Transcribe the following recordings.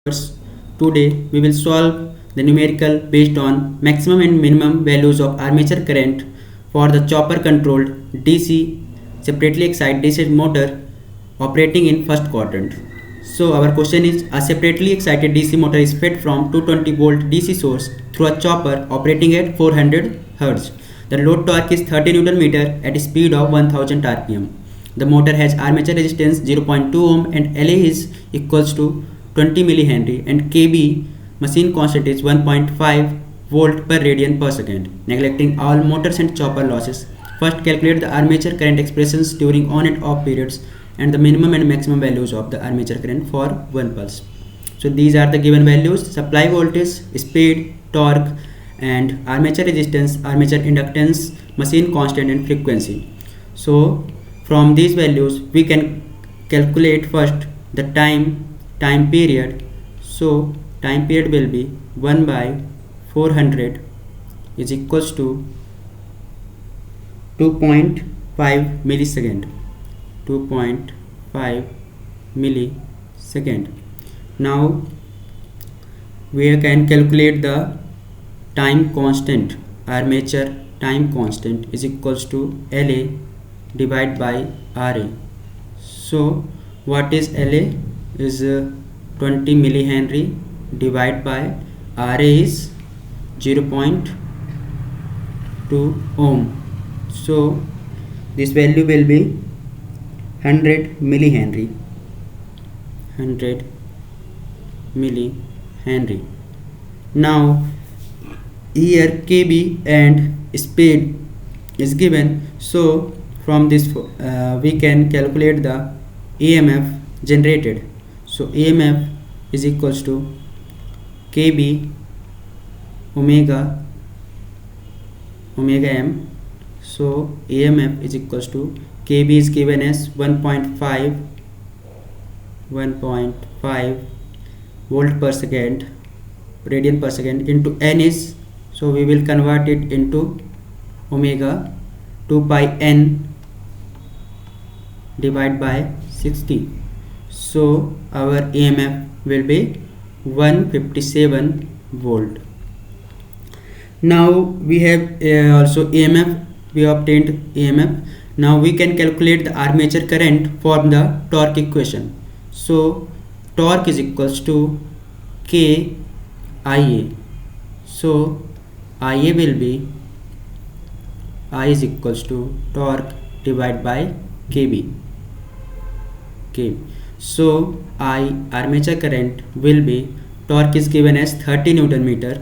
viewers. Today we will solve the numerical based on maximum and minimum values of armature current for the chopper controlled DC separately excited DC motor operating in first quadrant. So our question is, a separately excited DC motor is fed from 220 volt DC source through a chopper operating at 400 Hz. The load torque is 30 Newton meter at a speed of 1000 rpm. The motor has armature resistance 0.2 ohm and La is equals to 20 millihenry and Kb machine constant is 1.5 volt per radian per second. Neglecting all motors and chopper losses, first calculate the armature current expressions during on and off periods and the minimum and maximum values of the armature current for one pulse. So these are the given values: supply voltage, speed, torque, and armature resistance, armature inductance, machine constant, and frequency. So from these values we can calculate first the time period. So time period will be 1 by 400 is equals to 2.5 millisecond. 2.5 millisecond. Now we can calculate the time constant. Armature time constant is equals to La divided by Ra. So what is La? Is 20 millihenry divided by Ra is 0.2 ohm. So this value will be 100 millihenry. 100 millihenry. Now here Kb and speed is given, so from this we can calculate the EMF generated. So EMF is equals to Kb omega m. So EMF is equals to Kb is given as 1.5 volt per second, radian per second, into n is, so we will convert it into omega, 2 pi n divided by 60. So our EMF will be 157 volt. Now we have also EMF, we obtained EMF. Now we can calculate the armature current from the torque equation. So torque is equals to KIA. So IA will be, I is equals to torque divided by Kb. So I armature current will be, torque is given as 30 Newton meter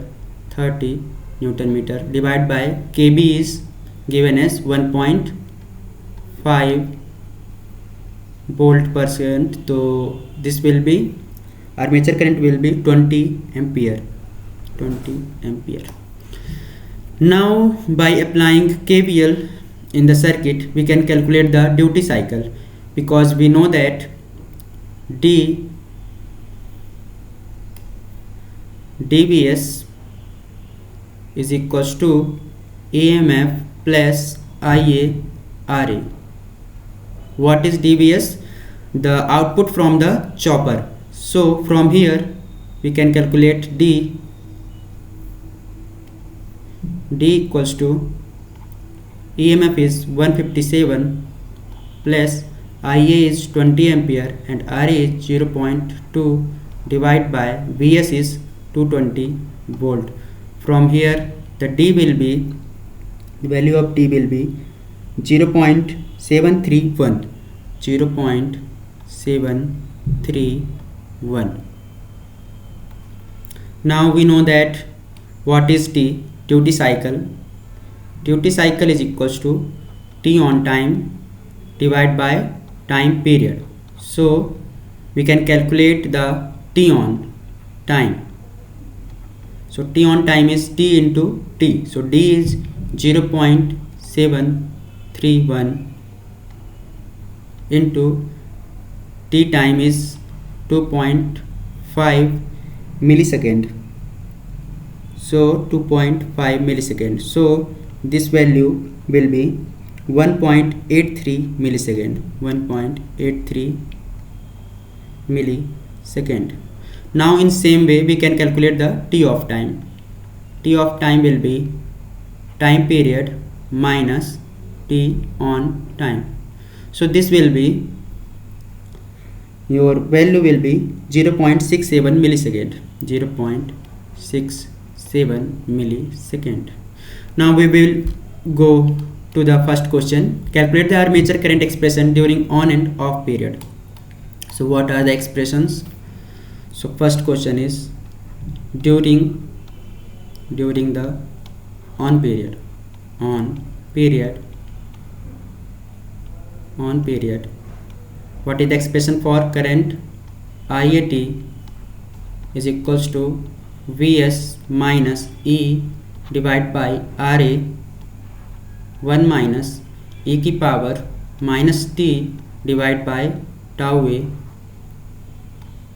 divided by Kb is given as 1.5 volt per second. So this will be, armature current will be 20 ampere. Now by applying KVL in the circuit we can calculate the duty cycle, because we know that dVs is equals to EMF plus IA Ra. What is dVs? The output from the chopper. So from here we can calculate D equals to EMF is 157 plus IA is 20 ampere and Ra is 0.2 divided by Vs is 220 volt. From here the D will be, the value of D will be 0.731. Now we know that what is T? Duty cycle. Duty cycle is equals to T on time divided by time period. So we can calculate the T on time. So T on time is T into T. So D is 0.731 into T time is 2.5 millisecond. So 2.5 millisecond. So this value will be 1.83 millisecond. 1.83 millisecond. Now in same way we can calculate the t of time. T of time will be time period minus t on time. So this will be, your value will be 0.67 millisecond. 0.67 millisecond. Now we will go to the first question. Calculate the armature current expression during on and off period. So what are the expressions? So first question is during the on period. What is the expression for current? IAT is equals to Vs minus E divided by RA 1 minus e की power minus t divided by tau A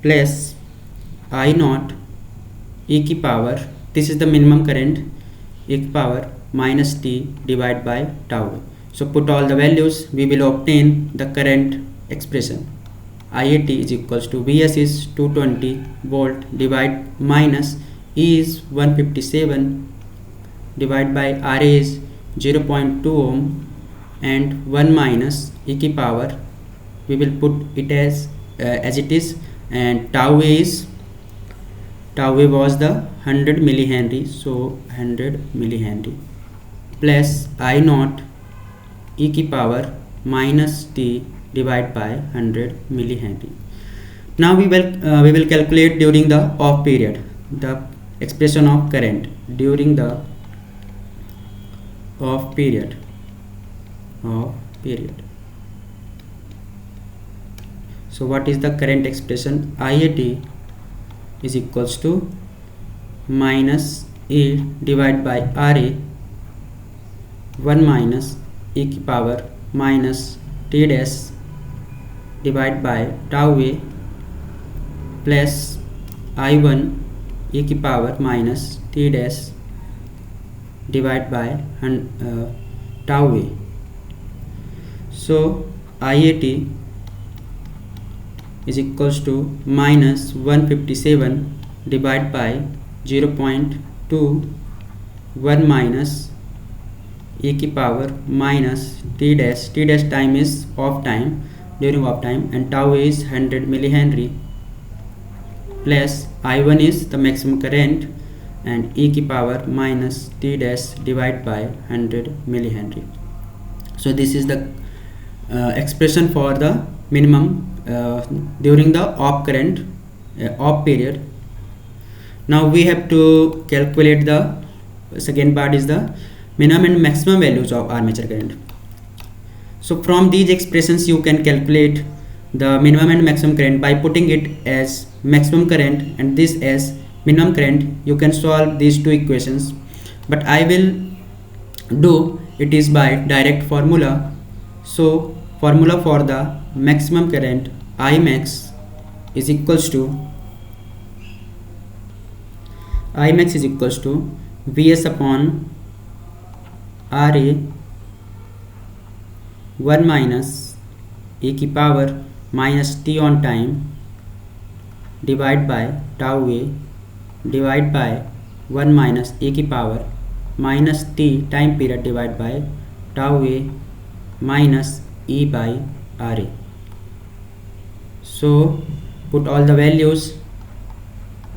plus I naught e की power, this is the minimum current, e की power minus t divided by tau A. So put all the values, we will obtain the current expression. IAT is equals to Vs is 220 volt divide minus E is 157 divided by RA is 0.2 ohm and 1 minus e की power, we will put it as it is, and tau A was the 100 millihenry, so 100 millihenry plus I naught e की power minus t divided by 100 millihenry. Now we will calculate during the off period the expression of current during the off period. So what is the current expression? IAT is equals to minus E divided by RA 1 minus e की power minus t dash divided by tau A plus I1 e की power minus t dash divided by tau A. So IAT is equals to minus 157 divided by 0.2 1 minus e की power minus t dash time is off time, during off time, and tau is 100 millihenry plus I1 is the maximum current and e की power minus t dash divided by 100 millihenry. So this is the expression for the minimum during the off current off period. Now we have to calculate the second part is the minimum and maximum values of armature current. So from these expressions you can calculate the minimum and maximum current by putting it as maximum current and this as minimum current. You can solve these two equations, but I will do it is by direct formula. So formula for the maximum current, Imax is equals to Vs upon RA 1 minus e की power minus t on time divided by tau A divided by 1 minus e की power minus t time period divided by tau A minus e by RA. So put all the values.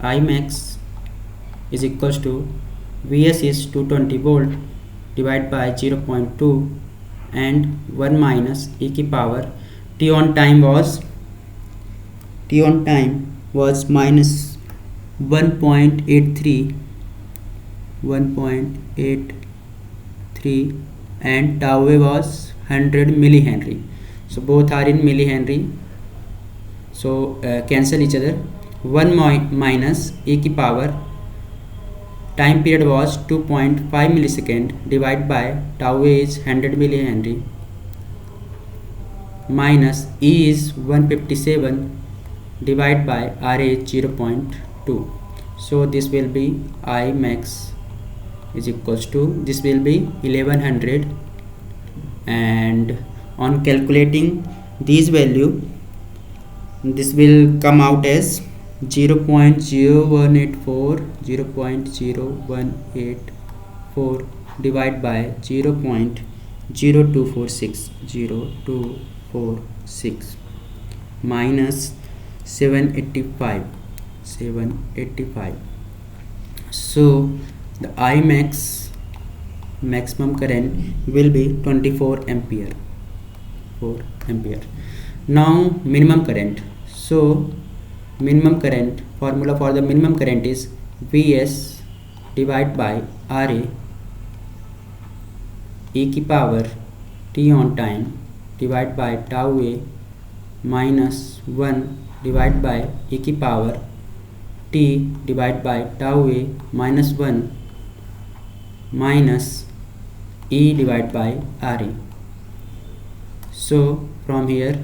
Imax is equals to Vs is 220 volt divided by 0.2 and 1 minus e की power t on time was minus 1.83 and tau A was 100 millihenry. So both are in millihenry, so cancel each other. 1 minus e की power time period was 2.5 millisecond divided by tau A is 100 millihenry minus e is 157 divided by RA is 0.2. So this will be Imax is equals to, this will be 1100, and on calculating these value this will come out as 0.0184 divided by 0.0246 minus 785. So the maximum current will be 24 ampere. 4 ampere. Now minimum current. So minimum current formula for the minimum current is Vs divided by Ra e की power t on time divided by tau a minus 1 divided by e की power t divided by tau a minus 1 minus e divided by Ra. So from here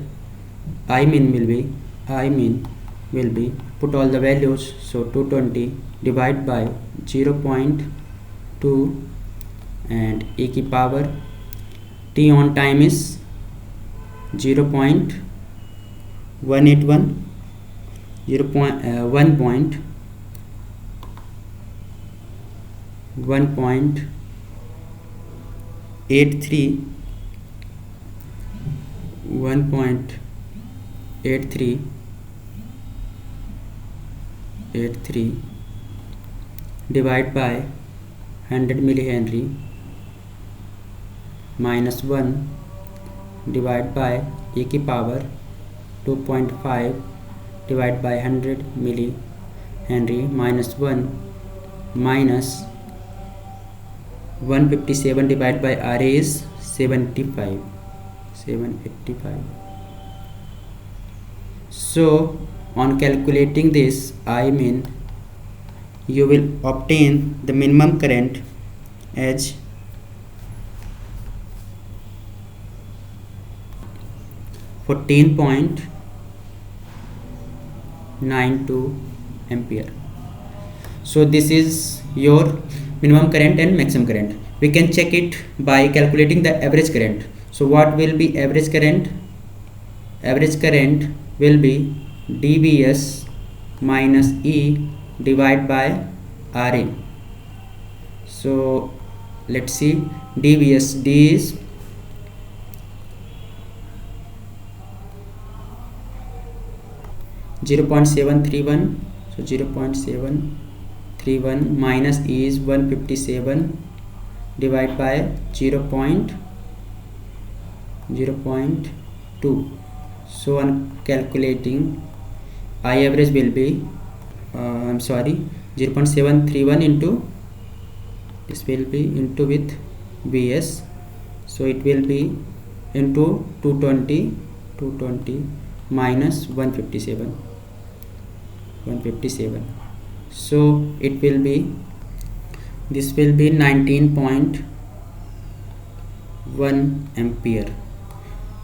I mean will be put all the values. So 220 divided by 0.2 and e की power t on time is 0.181 1.83 divided by 100 millihenry minus 1 divided by e की power 2.5 divided by 100 millihenry minus 1 minus 157 divided by Ra is 785. So on calculating this, I mean you will obtain the minimum current as 14.92 ampere. So this is your minimum current and maximum current. We can check it by calculating the average current. So what will be average current? Average current will be dVs minus E divided by Ra. So let's see dVs. D is 0.731. So 0.731 minus E is 157 divided by 0.2. So on calculating, I average will be 0.731 into this will be into with Vs. So it will be into 220 minus 157. So it will be, this will be 19.1 ampere.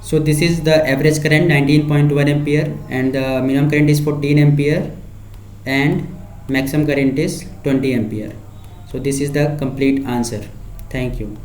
So this is the average current 19.1 ampere and the minimum current is 14 ampere and maximum current is 20 ampere. So this is the complete answer. Thank you.